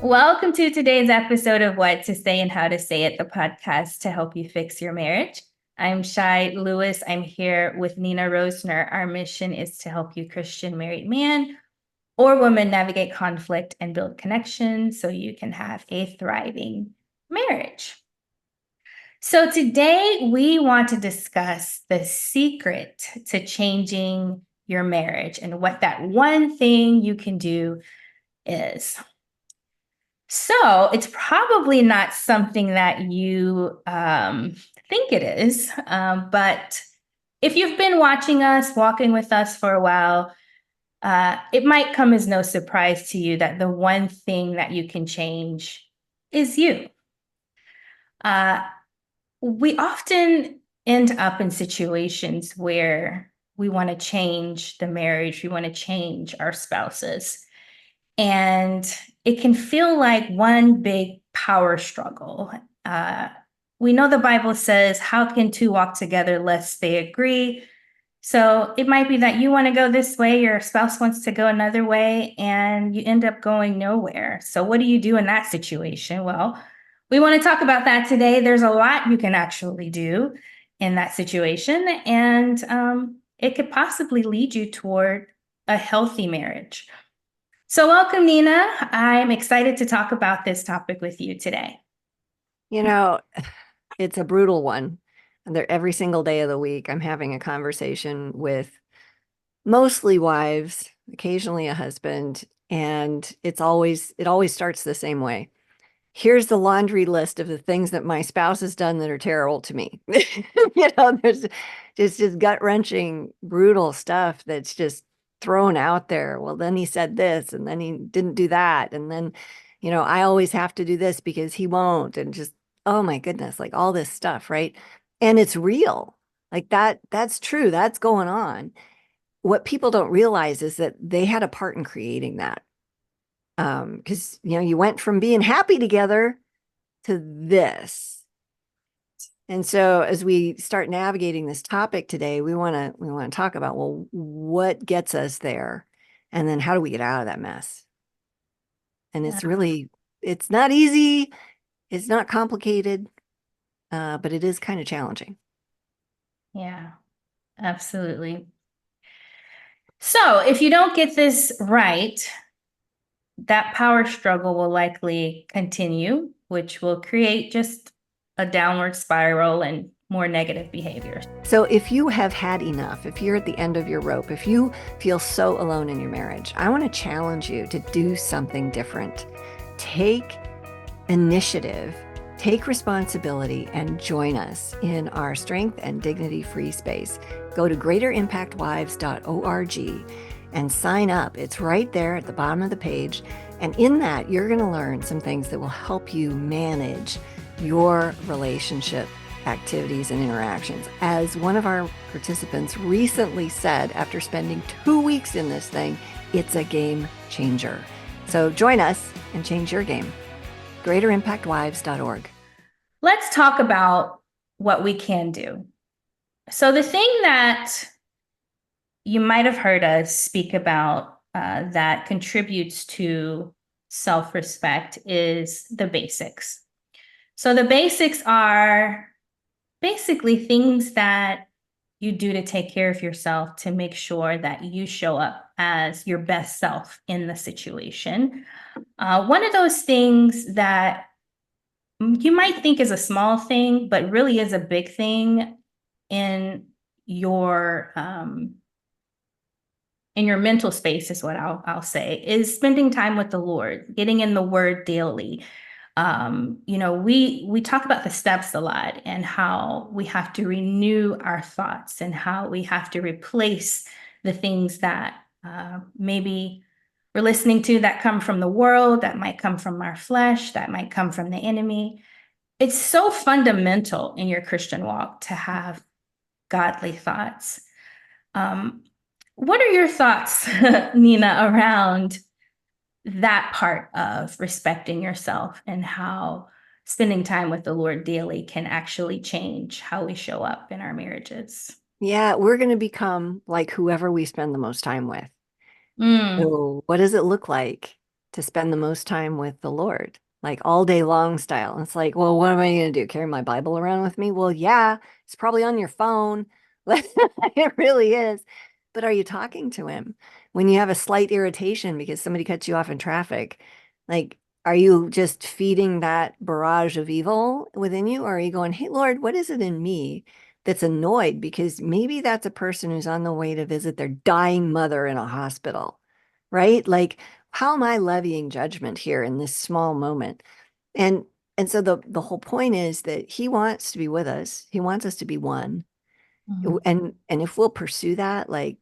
Welcome to today's episode of What to Say and How to Say It, the podcast to help you fix your marriage. I'm Shai Lewis. I'm here with Nina Rosner. Our mission is to help you, Christian married man or woman, navigate conflict and build connections so you can have a thriving marriage. So today we want to discuss the secret to changing your marriage and what that one thing you can do is. So it's probably not something that you think it is, but if you've been watching us, walking with us for a while, it might come as no surprise to you that the one thing that you can change is you. We often end up in situations where we want to change the marriage, we want to change our spouses. And it can feel like one big power struggle. We know the Bible says, how can two walk together lest they agree? So it might be that you want to go this way, your spouse wants to go another way, and you end up going nowhere. So what do you do in that situation? Well, we want to talk about that today. There's a lot you can actually do in that situation, and it could possibly lead you toward a healthy marriage. So welcome, Nina. I'm excited to talk about this topic with you today. You know, it's a brutal one. And every single day of the week, I'm having a conversation with mostly wives, occasionally a husband, and it always starts the same way. Here's the laundry list of the things that my spouse has done that are terrible to me. There's just gut-wrenching, brutal stuff that's just thrown out there. Well, then he said this, and then he didn't do that, and then, I always have to do this because he won't, and just, oh my goodness, like all this stuff, right? And it's real. Like that's true. That's going on. What people don't realize is that they had a part in creating that. Because you went from being happy together to this. And so as we start navigating this topic today, we want to talk about, well, what gets us there? And then how do we get out of that mess? And it's not easy, it's not complicated, but it is kind of challenging. Yeah, absolutely. So if you don't get this right, that power struggle will likely continue, which will create just a downward spiral and more negative behaviors. So if you have had enough, if you're at the end of your rope, if you feel so alone in your marriage, I want to challenge you to do something different. Take initiative, take responsibility, and join us in our strength and dignity free space. Go to greaterimpactwives.org and sign up. It's right there at the bottom of the page. And in that, you're going to learn some things that will help you manage your relationship activities and interactions. As one of our participants recently said, after spending 2 weeks in this thing, it's a game changer. So join us and change your game. greaterimpactwives.org. Let's talk about what we can do. So the thing that you might have heard us speak about that contributes to self-respect is the basics. So the basics are basically things that you do to take care of yourself to make sure that you show up as your best self in the situation. One of those things that you might think is a small thing, but really is a big thing in your mental space is what I'll say, is spending time with the Lord, getting in the Word daily. We talk about the steps a lot and how we have to renew our thoughts and how we have to replace the things that maybe we're listening to that come from the world, that might come from our flesh, that might come from the enemy. It's so fundamental in your Christian walk to have godly thoughts. What are your thoughts, Nina, around that part of respecting yourself and how spending time with the Lord daily can actually change how we show up in our marriages? Yeah, we're going to become like whoever we spend the most time with. Mm, So what does it look like to spend the most time with the Lord, like all day long style. And it's like, well, what am I going to do? Carry my Bible around with me? Well, yeah, it's probably on your phone. It really is. But are you talking to him when you have a slight irritation because somebody cuts you off in traffic? Like, are you just feeding that barrage of evil within you? Or are you going, hey, Lord, what is it in me that's annoyed? Because maybe that's a person who's on the way to visit their dying mother in a hospital, right? Like, how am I levying judgment here in this small moment? And and so the whole point is that he wants to be with us. He wants us to be one. Mhm. And if we'll pursue that, like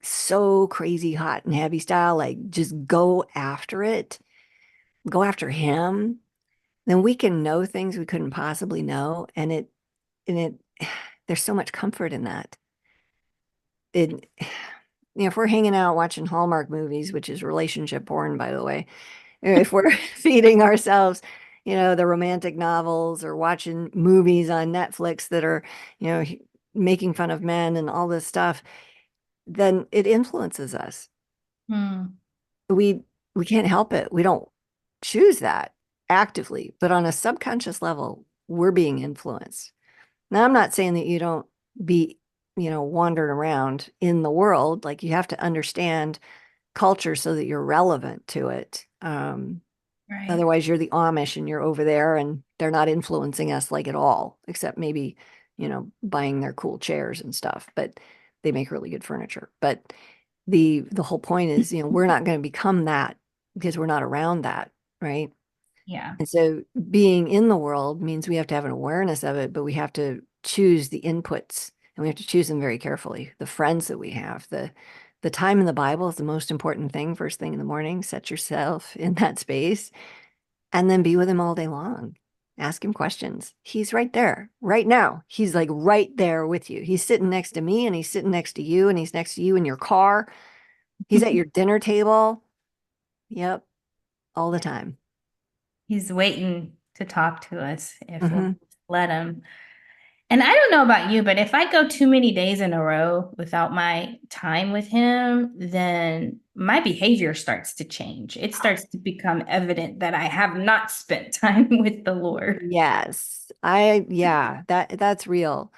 so crazy hot and heavy style, like just go after it, go after him, then we can know things we couldn't possibly know. And it there's so much comfort in that. It if we're hanging out watching Hallmark movies, which is relationship porn, by the way, if we're feeding ourselves, the romantic novels or watching movies on Netflix that are, making fun of men and all this stuff, then it influences us. Hmm. We we can't help it. We don't choose that actively, but on a subconscious level, we're being influenced. Now, I'm not saying that you don't be, wandering around in the world. Like you have to understand culture so that you're relevant to it. Right. Otherwise, you're the Amish and you're over there and they're not influencing us like at all, except maybe, buying their cool chairs and stuff, but they make really good furniture. But the whole point is, we're not going to become that because we're not around that, right? Yeah. And so being in the world means we have to have an awareness of it, but we have to choose the inputs and we have to choose them very carefully. The friends that we have, the time in the Bible is the most important thing first thing in the morning. Set yourself in that space and then be with him all day long. Ask him questions. He's right there right now. He's like right there with you. He's sitting next to me and he's sitting next to you and he's next to you in your car. He's at your dinner table. Yep, all the time. He's waiting to talk to us if we'll Hmm. let him. And I don't know about you, but if I go too many days in a row without my time with him, then my behavior starts to change. It starts to become evident that I have not spent time with the Lord. Yes. Yeah, that's real.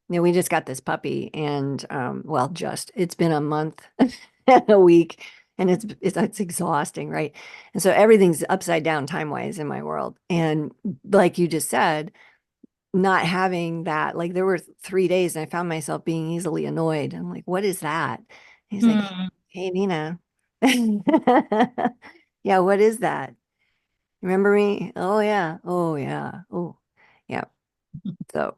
We just got this puppy and well, it's been a month and a week and it's exhausting, right? And so everything's upside down time-wise in my world. And like you just said, not having that, like there were 3 days and I found myself being easily annoyed. I'm like, what is that? He's like, Hmm. hey, Nina. Yeah, what is that? Remember me? Oh yeah. Oh yeah. Oh yeah. So,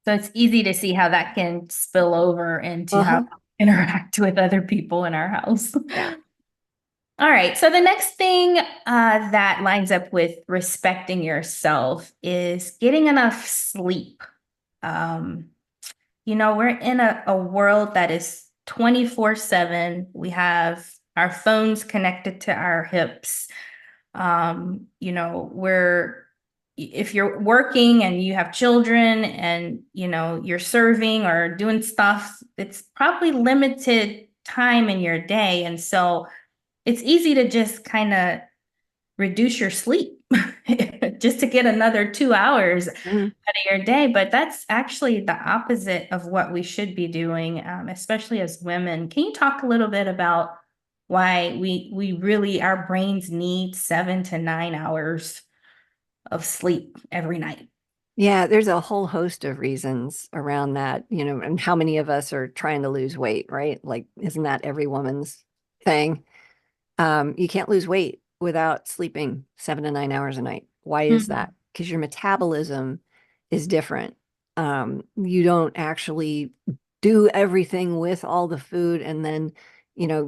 So it's easy to see how that can spill over into how uh-huh. we interact with other people in our house. Yeah. All right. So the next thing that lines up with respecting yourself is getting enough sleep. Um, we're in a world that is 24/7. We have our phones connected to our hips. We're if you're working and you have children and you're serving or doing stuff, it's probably limited time in your day. And so it's easy to just kind of reduce your sleep just to get another 2 hours out Mhm. of your day. But that's actually the opposite of what we should be doing, especially as women. Can you talk a little bit about why we really our brains need 7 to 9 hours of sleep every night? Yeah, there's a whole host of reasons around that, and how many of us are trying to lose weight, right? Like, isn't that every woman's thing? You can't lose weight without sleeping 7 to 9 hours a night. Why is Mhm. that? Because your metabolism is different. You don't actually do everything with all the food and then,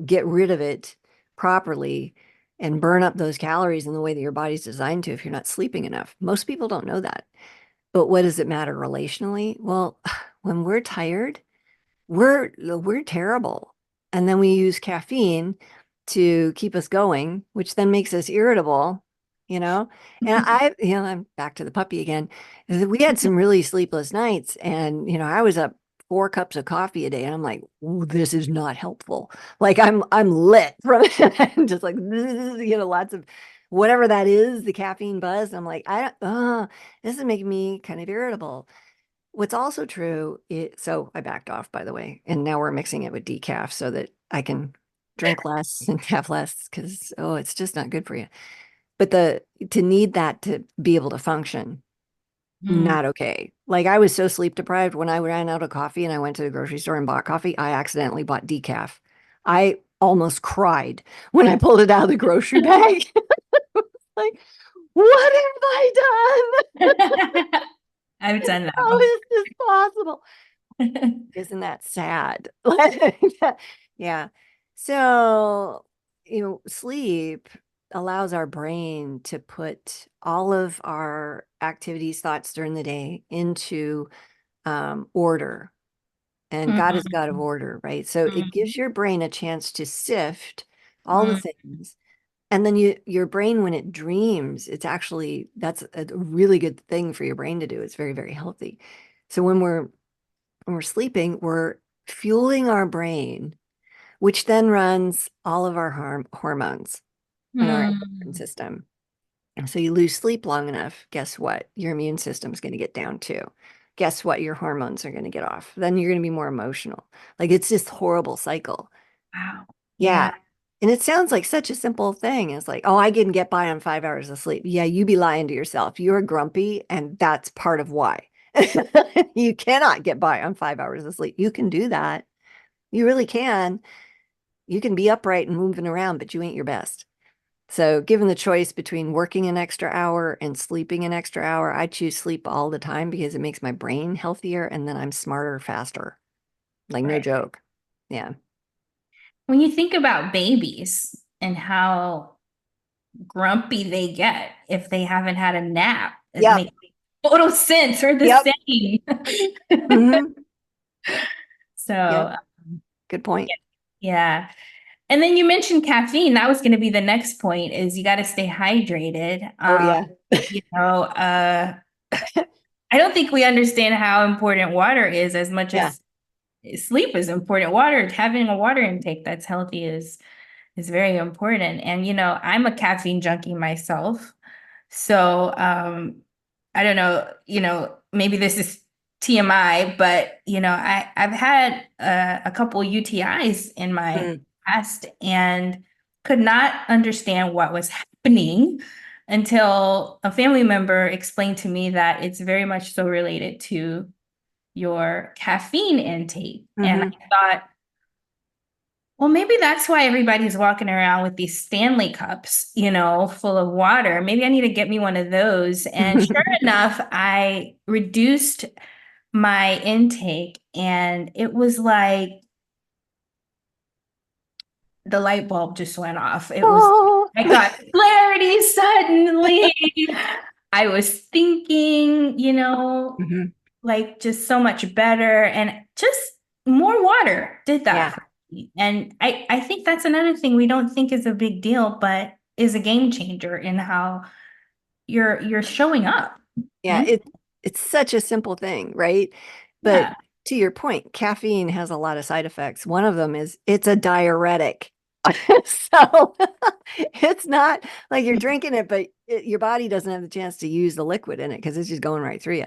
get rid of it properly and burn up those calories in the way that your body's designed to if you're not sleeping enough. Most people don't know that. But what does it matter relationally? Well, when we're tired, we're terrible. And then we use caffeine to keep us going, which then makes us irritable, you know? And I'm back to the puppy again. We had some really sleepless nights and, I was up 4 cups of coffee a day. And I'm like, "Ooh, this is not helpful." Like I'm lit from it. I'm just like, lots of whatever that is, the caffeine buzz. I'm like, I don't, this is making me kind of irritable. What's also true is, so I backed off, by the way, and now we're mixing it with decaf so that I can drink less and have less because, oh, it's just not good for you. But to need that to be able to function, Mm. not okay. Like I was so sleep deprived when I ran out of coffee and I went to the grocery store and bought coffee, I accidentally bought decaf. I almost cried when I pulled it out of the grocery bag. Like, what have I done? I've done How that is this possible? before. Isn't that sad? Yeah. So, sleep allows our brain to put all of our activities, thoughts during the day into order. And God is God of Mhm. order, right? So it Mhm. gives your brain a chance to sift all the Mhm. things. And then your brain, when it dreams, that's a really good thing for your brain to do. It's very, very healthy. So when we're sleeping, we're fueling our brain, which then runs all of our hormones in our endocrine Mm. system. And so you lose sleep long enough, guess what? Your immune system's going to get down too. Guess what? Your hormones are going to get off. Then you're going to be more emotional. Like it's this horrible cycle. Wow. Yeah. Yeah. And it sounds like such a simple thing. It's like, oh, I can get by on 5 hours of sleep. Yeah, you be lying to yourself. You're grumpy, and that's part of why. You cannot get by on 5 hours of sleep. You can do that. You really can. You can be upright and moving around, but you ain't your best. So, given the choice between working an extra hour and sleeping an extra hour, I choose sleep all the time because it makes my brain healthier and then I'm smarter faster. Like, no Right. joke. Yeah. When you think about babies and how grumpy they get if they haven't had a nap, it Yep. makes total sense. We're the Yep. same. Hmm. Yep. So, Good point. yeah. And then you mentioned caffeine. That was going to be the next point is you got to stay hydrated. Oh, yeah. You know, I don't think we understand how important water is as much Yeah. as sleep is important. Water, having a water intake that's healthy is very important. And I'm a caffeine junkie myself. So I don't know, maybe this is TMI, but I've had a couple UTIs in my Mm. past and could not understand what was happening until a family member explained to me that it's very much so related to your caffeine intake. And Hmm. I thought, well, maybe that's why everybody's walking around with these Stanley cups, full of water. Maybe I need to get me one of those. And sure enough, I reduced my intake, and it was like the light bulb just went off. Oh. I got clarity suddenly. I was thinking, Hmm. like just so much better, and just more water did that Yeah. for me. And I think that's another thing we don't think is a big deal, but is a game changer in how you're showing up. Yeah. Mm. It's such a simple thing, right? But Yeah. to your point, caffeine has a lot of side effects. One of them is it's a diuretic. So it's not like you're drinking it, but your body doesn't have the chance to use the liquid in it because it's just going right through you.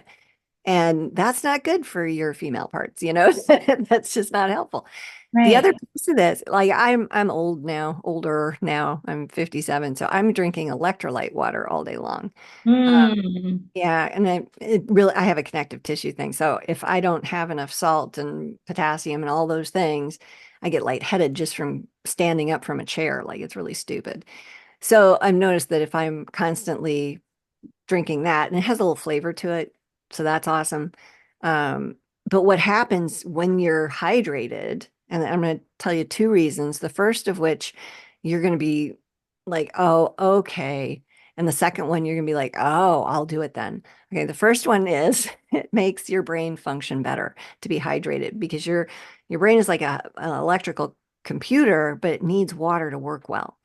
And that's not good for your female parts. That's just not helpful. The other Right. piece of this, like I'm older now. I'm 57, so I'm drinking electrolyte water all day long. Mm. Yeah, and I have a connective tissue thing. So if I don't have enough salt and potassium and all those things, I get lightheaded just from standing up from a chair. Like it's really stupid. So I've noticed that if I'm constantly drinking that, and it has a little flavor to it, so that's awesome. Um, but what happens when you're hydrated, and I'm going to tell you 2 reasons. The first of which you're going to be like, oh, okay. And the second one, you're going to be like, oh, I'll do it then. Okay. The first one is it makes your brain function better to be hydrated because your brain is like an electrical computer, but it needs water to work well.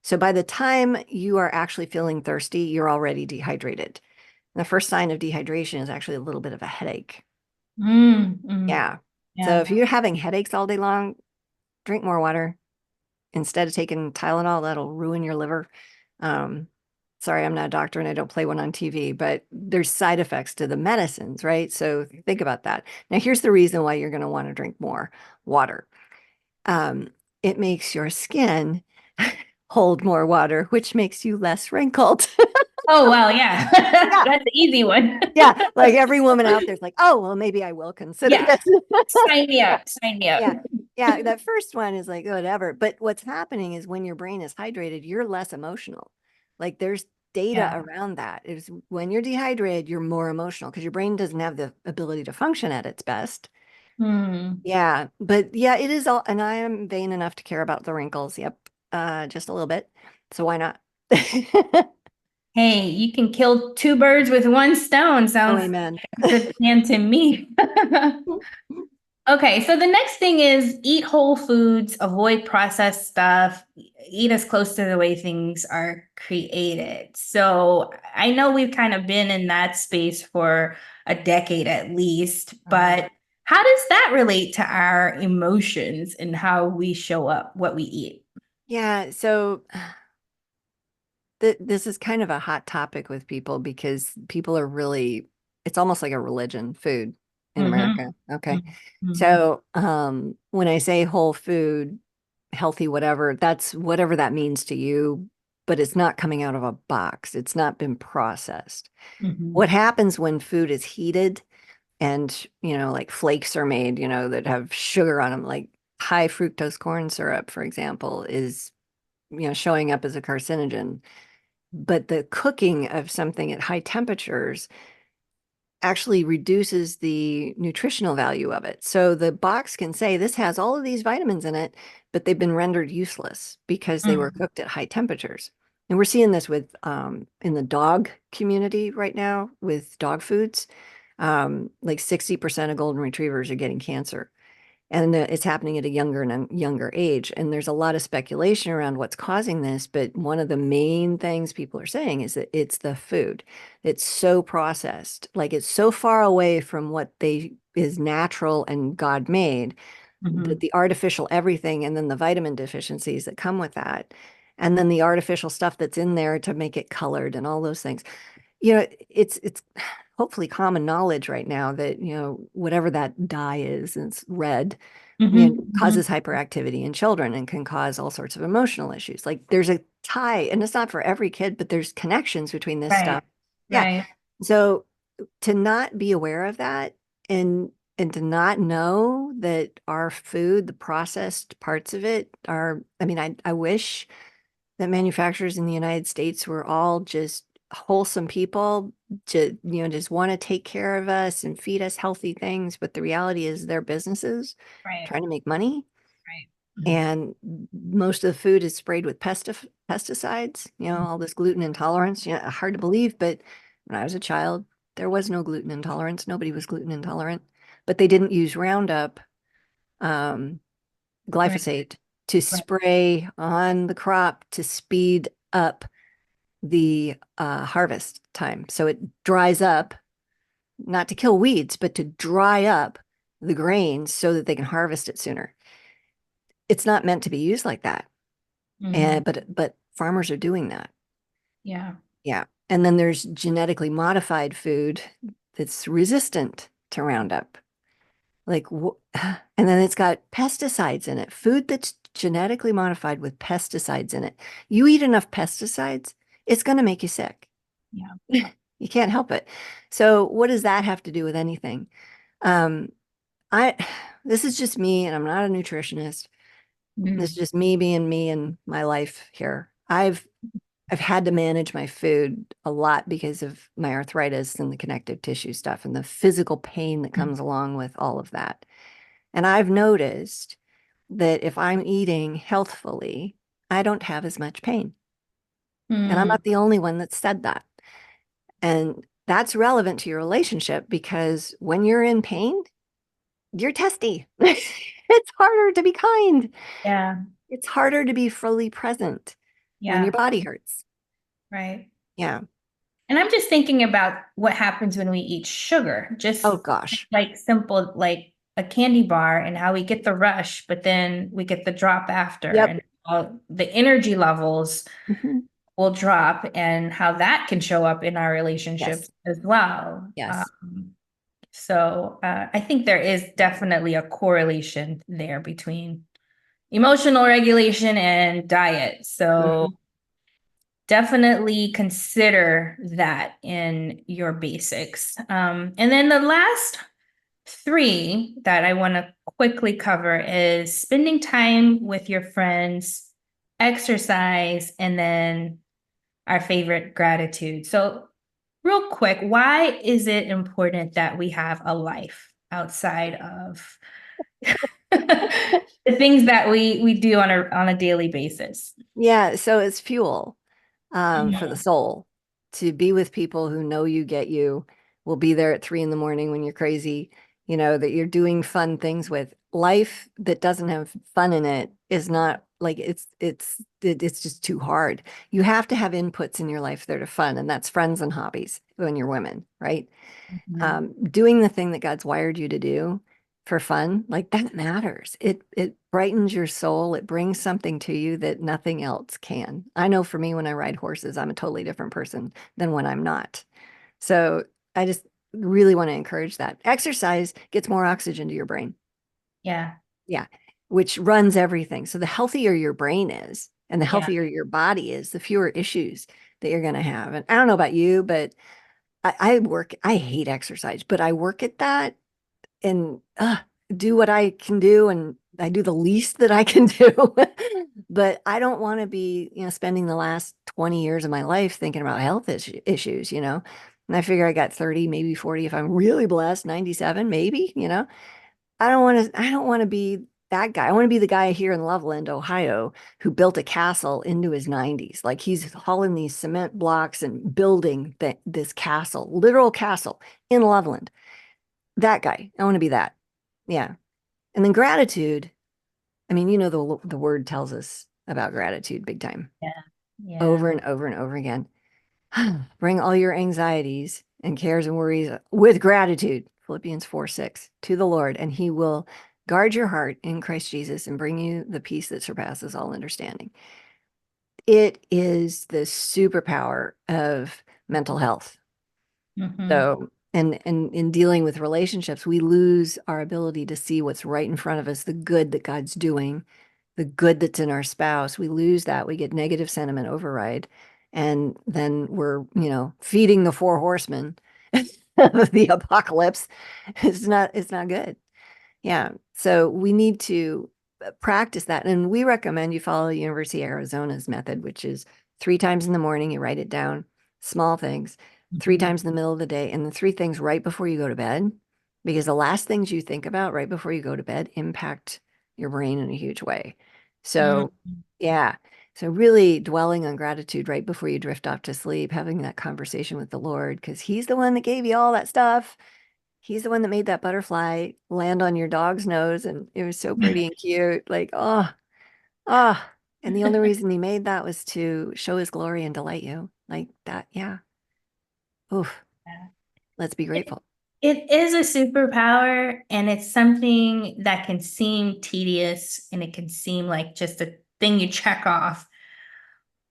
So by the time you are actually feeling thirsty, you're already dehydrated. And the first sign of dehydration is actually a little bit of a headache. Mm. Mm. Yeah. So Yeah. if you're having headaches all day long, drink more water instead of taking Tylenol. That'll ruin your liver. Um, sorry, I'm not a doctor and I don't play one on TV, but there's side effects to the medicines, right? So think about that. Now, here's the reason why you're going to want to drink more water. Um, it makes your skin hold more water, which makes you less wrinkled. Oh, well, yeah. Yeah. That's the easy one. Yeah. Like every woman out there's like, oh, well, maybe I will consider Yeah. this. Sign me Yeah. up. Sign me up. Yeah. Yeah. That first one is like, whatever. But what's happening is when your brain is hydrated, you're less emotional. Like there's data Yeah. around that. Is when you're dehydrated, you're more emotional because your brain doesn't have the ability to function at its best. Hmm. Yeah. But yeah, it is all, and I am vain enough to care about the wrinkles. Yep. Just a little bit. So why not? Hey, you can kill two birds with one stone. Oh, Sounds amen. like a good plan to me. Okay, so the next thing is eat whole foods, avoid processed stuff, eat as close to the way things are created. So I know we've kind of been in that space for a decade at least, but how does that relate to our emotions and how we show up, what we eat? Yeah. So this is kind of a hot topic with people because people are really, it's almost like a religion, food in Mm-hmm. America. Okay. Mm-hmm. So when I say whole food, healthy, whatever, that's whatever that means to you, but it's not coming out of a box. It's not been processed. Mm-hmm. What happens when food is heated and, like flakes are made, that have sugar on them, like high fructose corn syrup, for example, is, showing up as a carcinogen. But the cooking of something at high temperatures actually reduces the nutritional value of it. So the box can say this has all of these vitamins in it, but they've been rendered useless because they were cooked at high temperatures. And we're seeing this with in the dog community right now with dog foods. Like 60% of golden retrievers are getting cancer and it's happening at a younger and younger age. And there's a lot of speculation around what's causing this, but one of the main things people are saying is that it's the food. It's so processed, like it's so far away from what they is natural and God made, Mm-hmm. that the artificial everything and then the vitamin deficiencies that come with that. And then the artificial stuff that's in there to make it colored and all those things. It's hopefully common knowledge right now that, whatever that dye is, and it's red, Mm-hmm. causes hyperactivity in children and can cause all sorts of emotional issues. Like there's a tie, and it's not for every kid, but there's connections between this Right. stuff. Yeah. Right. So to not be aware of that and to not know that our food, the processed parts of it are, I mean, I wish that manufacturers in the United States were all just wholesome people to, just want to take care of us and feed us healthy things. But the reality is they're businesses Right. trying to make money. Right. Mhm. And most of the food is sprayed with pesticides, all this gluten intolerance, hard to believe. But when I was a child, there was no gluten intolerance. Nobody was gluten intolerant, but they didn't use Roundup. Um, Right. Glyphosate to Right. spray on the crop to speed up the harvest time. So it dries up, not to kill weeds, but to dry up the grains so that they can harvest it sooner. It's not meant to be used like that. Mhm. But farmers are doing that. Yeah. Yeah. And then there's genetically modified food that's resistant to Roundup. Like, and then it's got pesticides in it, food that's genetically modified with pesticides in it. You eat enough pesticides, it's going to make you sick. Yeah. You can't help it. So, what does that have to do with anything? Um, I, this is just me, and I'm not a nutritionist. This is Mhm. just me being me in my life here. I've had to manage my food a lot because of my arthritis and the connective tissue stuff and the physical pain that comes along with all of that. And I've noticed that if I'm eating healthfully, I don't have as much pain. And I'm Mm. not the only one that said that. And that's relevant to your relationship because when you're in pain, you're testy. It's harder to be kind. Yeah. It's harder to be fully present when your Yeah. body hurts. Right. Yeah. And I'm just thinking about what happens when we eat sugar, Oh just gosh. like simple, like a candy bar and how we get the rush, but then we get the drop after, Yep. and all the energy levels Mhm. will drop, and how that can show up in our relationships Yes. as well. Yes. So I think there is definitely a correlation there between emotional regulation and diet. So Mhm. definitely consider that in your basics. And then the last three that I want to quickly cover is spending time with your friends, exercise, and then our favorite, gratitude. So, real quick, why is it important that we have a life outside of the things that we do on a daily basis? Yeah, so it's fuel for the Mhm. soul to be with people who know you, get you, will be there at 3 in the morning when you're crazy, that you're doing fun things with. Life that doesn't have fun in it is not like it's just too hard. You have to have inputs in your life that are fun, and that's friends and hobbies when you're women, right? Mhm. Doing the thing that God's wired you to do for fun, like that matters. It brightens your soul. It brings something to you that nothing else can. I know for me, when I ride horses, I'm a totally different person than when I'm not. So I just really want to encourage that. Exercise gets more oxygen to your brain. Yeah, Yeah, which runs everything. So the healthier your brain is and the yeah. healthier your body is, the fewer issues that you're going to have. And I don't know about you, but I hate exercise, but I work at that and do what I can do. And I do the least that I can do. But I don't want to be, spending the last 20 years of my life thinking about health issues. And I figure I got 30, maybe 40 if I'm really blessed, 97, maybe. I don't want to be that guy. I want to be the guy here in Loveland, Ohio, who built a castle into his 90s. Like he's hauling these cement blocks and building this castle, literal castle in Loveland. That guy. I want to be that. Yeah. And then gratitude. I mean, the word tells us about gratitude big time, Yeah, yeah. over and over and over again. Bring all your anxieties and cares and worries with gratitude, Philippians 4:6, to the Lord, and he will guard your heart in Christ Jesus and bring you the peace that surpasses all understanding. It is the superpower of mental health. Mhm. So, and in dealing with relationships, we lose our ability to see what's right in front of us, the good that God's doing, the good that's in our spouse. We lose that. We get negative sentiment override. And then we're, feeding the four horsemen of the apocalypse. It's not good. Yeah. So we need to practice that. And we recommend you follow University of Arizona's method, which is 3 times in the morning, you write it down, small things, three Mhm. times in the middle of the day, and the three things right before you go to bed. Because the last things you think about right before you go to bed impact your brain in a huge way. Mhm. So, yeah. So, really dwelling on gratitude right before you drift off to sleep, having that conversation with the Lord, because He's the one that gave you all that stuff. He's the one that made that butterfly land on your dog's nose, and it was so pretty and cute. Like, oh, oh. And the only reason he made that was to show his glory and delight you. Like that, yeah. Oof. Let's be It, grateful. it is a superpower, and it's something that can seem tedious, and it can seem like just a thing you check off,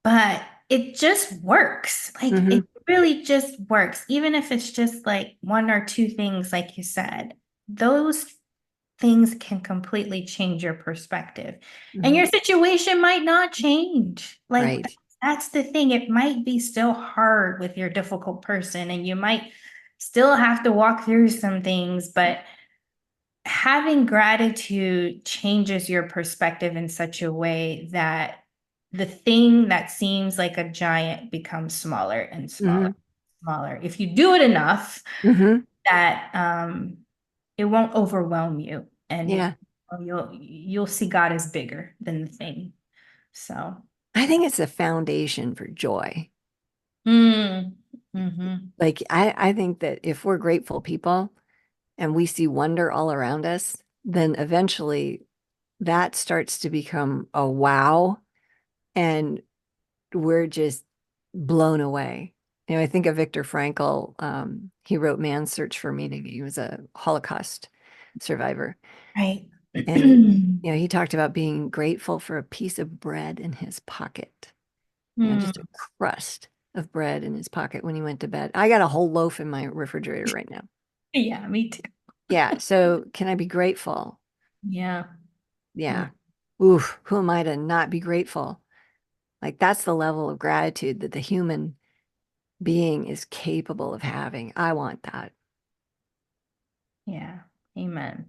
but it just works. Like Hmm. it really just works. Even if it's just like one or two things, like you said, those things can completely change your perspective. And Hmm. your situation might not change. Like Right. that's the thing. It might be still hard with your difficult person, and you might still have to walk through some things, but having gratitude changes your perspective in such a way that the thing that seems like a giant becomes smaller and smaller, Hmm. smaller. If you do it enough, Hmm. that it won't overwhelm you, and Yeah. you'll see God as bigger than the thing. So, I think it's a foundation for joy. mm, mm-hmm. Like, I think that if we're grateful people and we see wonder all around us, then eventually that starts to become a wow. And we're just blown away. I think of Viktor Frankl. He wrote Man's Search for Meaning. He was a Holocaust survivor. Right. And, he talked about being grateful for a piece of bread in his pocket, just a crust of bread in his pocket when he went to bed. I got a whole loaf in my refrigerator right now. Yeah, me too. Yeah. So can I be grateful? Yeah. Yeah. Oof, who am I to not be grateful? Like that's the level of gratitude that the human being is capable of having. I want that. Yeah. Amen.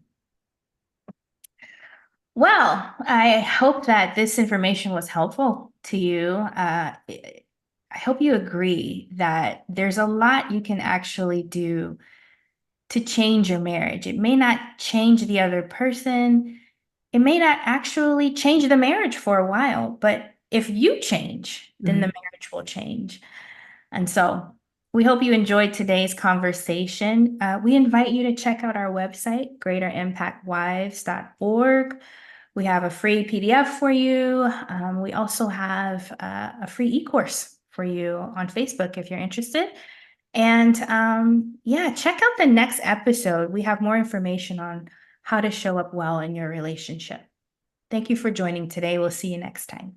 Well, I hope that this information was helpful to you. I hope you agree that there's a lot you can actually do to change your marriage. It may not change the other person. It may not actually change the marriage for a while, but if you change, then the marriage will change. And so we hope you enjoyed today's conversation. We invite you to check out our website, greaterimpactwives.org. We have a free PDF for you. We also have a free e-course for you on Facebook if you're interested. And yeah, check out the next episode. We have more information on how to show up well in your relationship. Thank you for joining today. We'll see you next time.